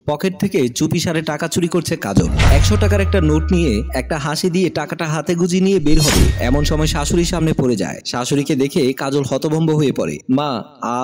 Pocket থেকে চুপিসারে টাকা চুরি করছে কাজল। 100 টাকার একটা নোট নিয়ে একটা হাসি দিয়ে টাকাটা হাতে গুজিয়ে নিয়ে বের হবে, এমন সময় শাশুড়ির সামনে পড়ে যায়। শাশুড়িকে দেখে কাজল হতভম্ব হয়ে পড়ে। মা,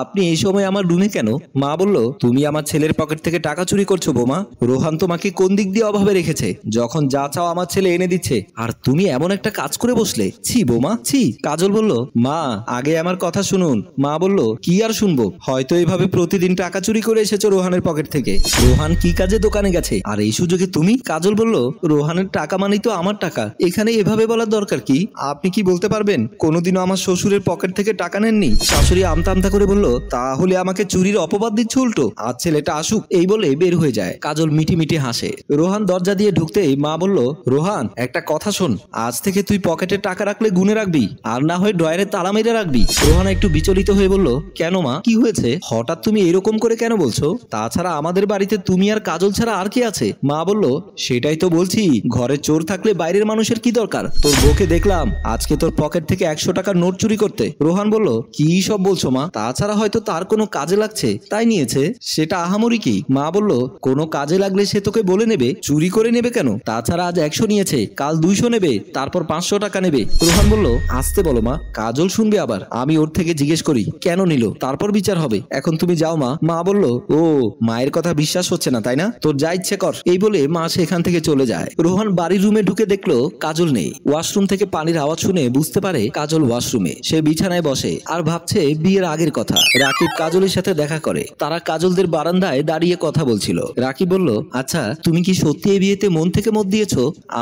আপনি এই সময় আমার রুমে কেন? মা বলল, তুমি আমার ছেলের পকেট থেকে টাকা চুরি করছো বোমা। রোহান তোমাকে কোন দিক দিয়ে অভাবে রেখেছে? যখন যা চাও আমার ছেলে এনে দিচ্ছে, আর তুমি এমন একটা কাজ করে বসলে। ছি বোমা, ছি। কাজল বলল, মা আগে আমার কথা শুনুন। মা বলল, কি আর শুনবো? হয়তো এইভাবে প্রতিদিন টাকা চুরি করে এসেছো রোহানের পকেট থেকে। রোহান কি কাজে দোকানে গেছে, আর এই সুযোগে তুমি? কাজল বলল, রোহানের টাকা মানেই তো আমার টাকা, এখানে এভাবে বলার দরকার কি? আপনি কি বলতে পারবেন কোনোদিনও আমার শ্বশুরের পকেট থেকে টাকা নেননি? শাশুড়ি আমতা আমতা করে বলল, তাহলে আমাকে চুরির অপবাদ দিচ্ছ উল্টো। আজ ছেলেটা আসুক। এই বলে বের হয়ে যায়। কাজল মিটি মিটি হাসে। রোহান দরজা দিয়ে ঢুকতেই মা বলল, রোহান একটা কথা শোন, আজ থেকে তুই পকেটে টাকা রাখলে গুনে রাখবি, আর না হয় ড্রয়ারে তালা মেরে রাখবি। রোহান একটু বিচলিত হয়ে বলল, কেন মা, কি হয়েছে? হঠাৎ তুমি এরকম করে কেন বলছো? তাছাড়া আমাদের বাড়িতে তুমি আর কাজল ছাড়া আর কি আছে? মা বলল, সেটাই তো বলছি, ঘরে চোর থাকলে বাইরের মানুষের কি দরকার? তোর বউকে দেখলাম আজকে তোর পকেট থেকে 100 টাকার নোট চুরি করতে। রোহান বলল, কি সব বলছো মা? তাছাড়া হয়তো তার কোনো কাজে লাগছে তাই নিয়েছে, সেটা আহামরি কি? মা বলল, কোনো কাজে লাগলে সে তোকে বলে নেবে, চুরি করে নেবে কেন? তাছাড়া আজ 100 নিয়েছে, কাল 200 নেবে, তারপর 500 টাকা নেবে। রোহান বলল, আসতে বলো মা, কাজল শুনবে আবার। আমি ওর থেকে জিজ্ঞেস করি কেন নিল, তারপর বিচার হবে। এখন তুমি যাও মা। মা বলল, ও মায়ের কথা বিশ্বাস হচ্ছে না তাই না? তোর যা ইচ্ছে কর। এই বলে মা সেখান থেকে চলে যায়। রোহান বাড়ির রুমে ঢুকে দেখলো কাজল নেই। ওয়াশরুম থেকে পানির আওয়াজ শুনে বুঝতে পারে কাজল ওয়াশরুমে। সে বিছানায় বসে আর ভাবছে বিয়ের আগের কথা। রাকিব কাজলের সাথে দেখা করে। তারা কাজলদের বারান্দায় দাঁড়িয়ে কথা বলছিল। রাকিব বলল, আচ্ছা তুমি কি সত্যি এই বিয়েতে মন থেকে মত দিয়েছো?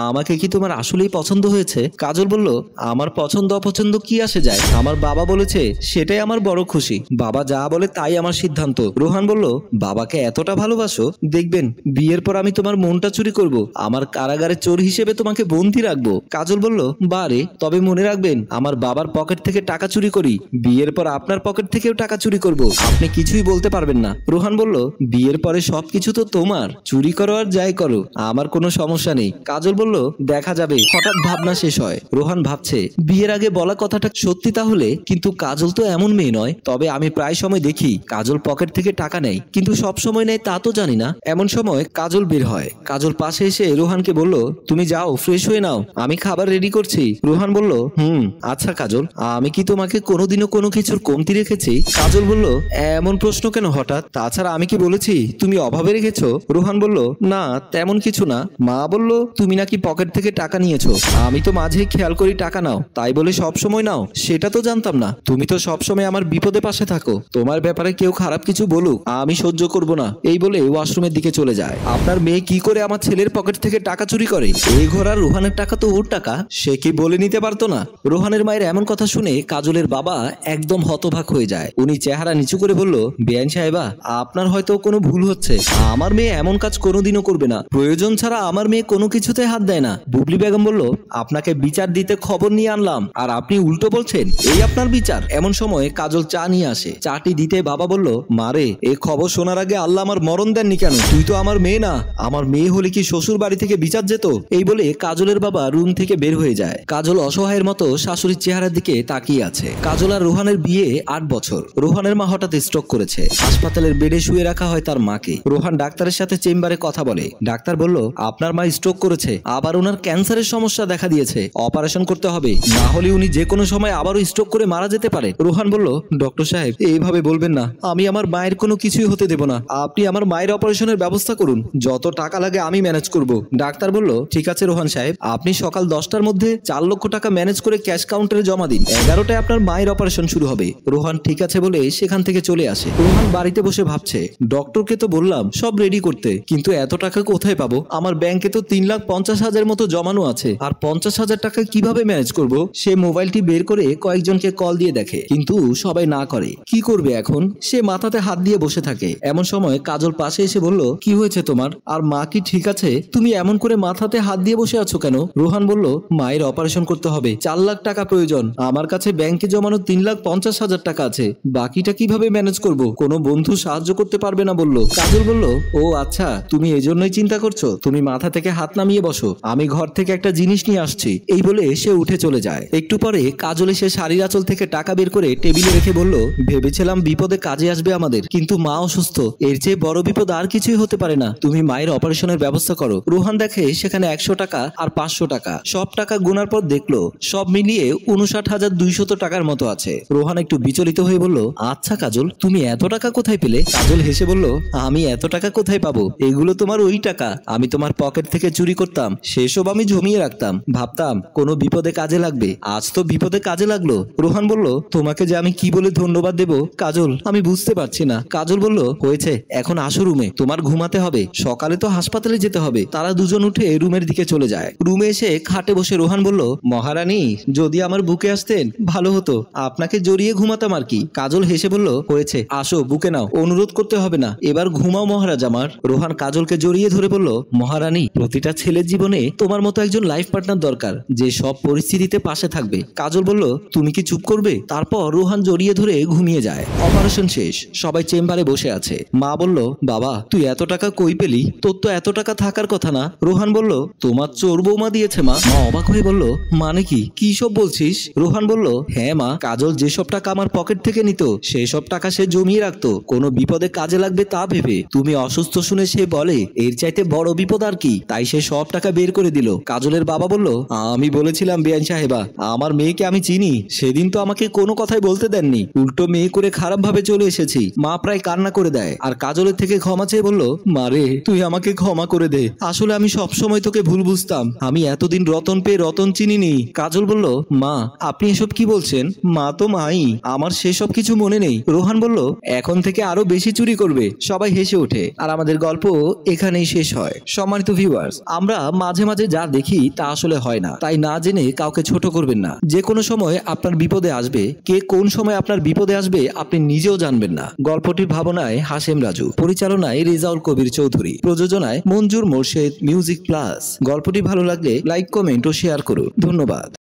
আমাকে কি তোমার আসলেই পছন্দ হয়েছে? কাজল বলল, আমার পছন্দ অপছন্দ কি আসে যায়? আমার বাবা বলেছে সেটাই আমার বড় খুশি। বাবা যা বলে তাই আমার সিদ্ধান্ত। রোহান বলল, বাবাকে এতটা ভালোবাসো? দেখবেন বিয়ের পর আমি তোমার মনটা চুরি করব, আমার কারাগারে চোর হিসেবে তোমাকে বন্দী রাখবো। কাজল বলল, বারে, তবে মনে রাখবেন আমার বাবার পকেট থেকে টাকা চুরি করি, বিয়ের পর আপনার পকেট থেকেও টাকা চুরি করব, আপনি কিছুই বলতে পারবেন না। রোহান বলল, বিয়ের পরে সবকিছু তো তোমার, চুরি করো আর যাই করো, আমার কোনো সমস্যা নেই। কাজল বলল, দেখা যাবে। হঠাৎ ভাবনা শেষ হয়। রোহান ভাবছে বিয়ের আগে বলা কথাটা সত্যি তাহলে, কিন্তু কাজল তো এমন মেয়ে নয়। তবে আমি প্রায় সময় দেখি কাজল পকেট থেকে টাকা নেয়, কিন্তু সব সময় নেয় তা তো জানি না। এমন সময় কাজল বের হয়। কাজল পাশে এসে রোহানকে বলল, তুমি যাও ফ্রেশ হয়ে নাও, আমি খাবার রেডি করছি। রোহান বলল, আচ্ছা কাজল, আমি কি তোমাকে কোনোদিনও কোনো কিছুর কমতি রেখেছি? কাজল বলল, এমন প্রশ্ন কেন হঠাৎ? তাছাড়া আমি কি বলেছি তুমি অভাবে রেখেছো? রোহান বলল, না তেমন কিছু না। মা বলল তুমি নাকি পকেট থেকে টাকা নিয়েছো, আমি তো মাঝে খেয়াল করি টাকা নাও, তাই বলে সব সময় নাও সেটা তো জানতাম না। তুমি তো সব সময় আমার বিপদে পাশে থাকো, তোমার ব্যাপারে কেউ খারাপ কিছু বলুক আমি সহ্য করব না। এই বলে ওয়াশরুমের দিকে চলে যায়। আপনার মেয়ে কি করে আমার ছেলের পকেট থেকে টাকা চুরি করে? এই ঘোড়ার রোহানের টাকা তো ওর টাকা, সে কি বলে নিতে পারতো না? রোহানের মায়ের এমন কথা শুনে কাজলের বাবা একদম হতবাক হয়ে যায়। উনি চেহারা নিচু করে বলল, বেআইন সাহেবা, আপনার হয়তো কোনো ভুল হচ্ছে। আমার মেয়ে এমন কাজ কোনোদিনও করবে না, প্রয়োজন ছাড়া আমার মেয়ে কোনো কিছুতে হাত দেয় না। বুবলি বেগম বলল, আপনাকে বিচার দিতে খবর নিয়ে আনলাম, আর আপনি উল্টো বলছেন এই আপনার বিচার। এমন সময় কাজল চা নিয়ে আসে। চাটি দিতে বাবা বলল, মারে, এই খবর শোনার আগে আল্লাহ আমার মরণ দেননি কেন? তুই তো আমার মেয়ে না, আমার মেয়ে হলে কি শ্বশুর বাড়ি থেকে বিচার যেত? এই বলে কাজলের বাবা রুম থেকে বের হয়ে যায়। কাজল অসহায়ের মতো শাশুড়ির চেহারার দিকে তাকিয়ে আছে। কাজল আর রোহানের বিয়ে 8 বছর। রোহানের মা হঠাৎ স্ট্রোক করেছে। হাসপাতালের বেডে শুয়ে রাখা হয় তার মাকে। রোহান ডাক্তারের সাথে চেম্বারে কথা বলে। ডাক্তার বলল, আপনার মা স্ট্রোক করেছে, আবার ওনার ক্যান্সারের সমস্যা দেখা দিয়েছে, অপারেশন করতে হবে, না হলে উনি যে কোনো সময় আবারও স্ট্রোক করে মারা যেতে পারে। রোহান বলল, ডক্টর সাহেব এইভাবে বলবেন না, আমি আমার মায়ের কোনো কিছুই হতে দেব না, আপনি আমার মায়ের অপারেশনের ব্যবস্থা করুন, যত টাকা লাগে আমি ম্যানেজ করব। ডাক্তার বলল, ঠিক আছে রোহান সাহেব, আপনি সকাল 10টার মধ্যে 4 লক্ষ টাকা ম্যানেজ করে ক্যাশ কাউন্টারে জমা দিন, 11টায় আপনার মায়ের অপারেশন শুরু হবে। রোহান ঠিক আছে বলে সেখান থেকে চলে আসে। রোহান বাড়িতে বসে ভাবছে, ডক্টরকে তো বললাম সব রেডি করতে, কিন্তু এত টাকা কোথায় পাবো? আমার ব্যাংকে তো 3,50,000 মতো জমানো আছে, আর 50,000 টাকা কিভাবে ম্যানেজ করব? সে মোবাইলটি বের করে কয়েকজনকে কল দিয়ে দেখে, কিন্তু সবাই না করে। কি করবে এখন? সে মাথাতে হাত দিয়ে বসে থাকে। এমন সময় কাজল পাশে এসে বলল, কি হয়েছে তোমার? আর মা কি ঠিক আছে? তুমি এমন করে মাথাতে হাত দিয়ে বসে আছো কেন? রোহান বলল, মায়ের অপারেশন করতে হবে, 4 লাখ টাকা প্রয়োজন, আমার কাছে ব্যাংকে জমানো 3,50,000 টাকা আছে, বাকিটা কিভাবে ম্যানেজ করব? কোনো বন্ধু সাহায্য করতে পারবে না বলল। কাজল বলল, ও আচ্ছা, তুমি এজন্যই চিন্তা করছো, তুমি মাথা থেকে হাত নামিয়ে বসো, আমি ঘর থেকে একটা জিনিস নিয়ে আসছি। এই বলে সে উঠে চলে যায়। একটু পরে কাজল এসে শাড়ির আঁচল থেকে টাকা বের করে টেবিলে রেখে বলল, ভেবেছিলাম বিপদে কাজে আসবে আমাদের, কিন্তু মা অসুস্থ, এর চেয়ে বড় বিপদ আর কিছুই হতে পারে না, তুমি মায়ের অপারেশনের ব্যবস্থা করো। রোহান দেখে সেখানে 100 টাকা আর 500 টাকা, সব টাকা গোনার পর দেখলো সব মিলিয়ে 59,200 টাকার মতো আছে। রোহান একটু বিচলিত হয়ে বলল, আচ্ছা কাজল, তুমি এত টাকা কোথায় পেলে? কাজল হেসে বলল, আমি এত টাকা কোথায় পাবো, এগুলো তোমার ওই টাকা, আমি তোমার পকেট থেকে চুরি করতাম, সেসব আমি জমিয়ে রাখতাম, ভাবতাম কোনো বিপদে কাজে লাগবে, আজ তো বিপদে কাজে লাগলো। রোহান বলল, তোমাকে যে আমি কি বলে ধন্যবাদ দেব কাজল, আমি বুঝতে পারছি না। কাজল বলল, হয়েছে, এখন আসো রুমে, তোমার ঘুমাতে হবে, সকালে তো হাসপাতালে যেতে হবে। তারা দুজন উঠে রুমের দিকে চলে যায়। রুমে এসে খাটে বসে রোহান বলল, মহারানী, যদি আমার বুকে আসতেন ভালো হতো, আপনাকে জড়িয়ে ঘুমাতাম আর কি। কাজল হেসে বলল, হয়েছে, আসো বুকে নাও, অনুরোধ করতে হবে না, এবার ঘুমাও মহারাজ আমার। রোহান কাজলকে জড়িয়ে ধরে বলল, মহারানী, প্রতিটা ছেলের জীবনে তোমার মতো একজন লাইফ পার্টনার দরকার, যে সব পরিস্থিতিতে পাশে থাকবে। কাজল বলল, তুমি কি চুপ করবে? তারপর রোহান জড়িয়ে ধরে ঘুমিয়ে যায়। অপারেশন শেষ, সবাই চেম্বারে বসে আছে। মা বলল, বাবা, তুই এত টাকা কই পেলি? তোর তো এত টাকা থাকার কথা না। রোহান বলল, তোমার চোর বৌমা দিয়েছে মা। মা অবাক হয়ে বলল, মানে কি, কি সব বলছিস? রোহান বলল, হ্যাঁ মা, কাজল যেসব টাকা আমার পকেট থেকে নিত সেই সব টাকা সে জমিয়ে রাখতো কোনো বিপদে কাজে লাগবে তা ভেবে। তুমি অসুস্থ শুনে সে বলে এর চাইতে বড় বিপদ আর কি, তাই সে সব টাকা বের করে দিল। কাজলের বাবা বলল, আমি বলেছিলাম বেআইন সাহেবা, আমার মেয়েকে আমি চিনি, সেদিন তো আমাকে কোনো কথাই বলতে দেননি, উল্টো মেয়ে করে খারাপ ভাবে চলে এসেছি। মা প্রায় কান্না করে দেয় আর কাজলের থেকে ক্ষমা চেয়ে বলল, মারে, তুই আমাকে ক্ষমা করে দে, আসলে আমি সব সময় তোকে ভুল বুঝতাম, আমি এতদিন রতন পেয়ে রতন চিনিনি। কাজল বলল, মা, আপনি এসব কি বলছেন? মা তো মাই, আমার সেসব কিছু মনে নেই। রোহান বলল, এখন থেকে আরো বেশি চুরি করবে। সবাই হেসে ওঠে আর আমাদের গল্প এখানেই শেষ হয়। সম্মানিত ভিউয়ার্স, আমরা মাঝে মাঝে যা দেখি তা আসলে হয় না, তাই না জেনে কাউকে ছোট করবেন না। যে কোনো সময় আপনার বিপদে আসবে, কে কোন সময় আপনার বিপদে আসবে আপনি নিজেও জানবেন না। গল্পটির ভাবনায় হাশেম রাজু, পরিচালনায় রেজাউল কবির চৌধুরী, প্রযোজনায় মঞ্জুর মোর্শেদ, মিউজিক প্লাস। গল্পটি ভালো লাগলে লাইক, কমেন্ট ও শেয়ার করুন। ধন্যবাদ।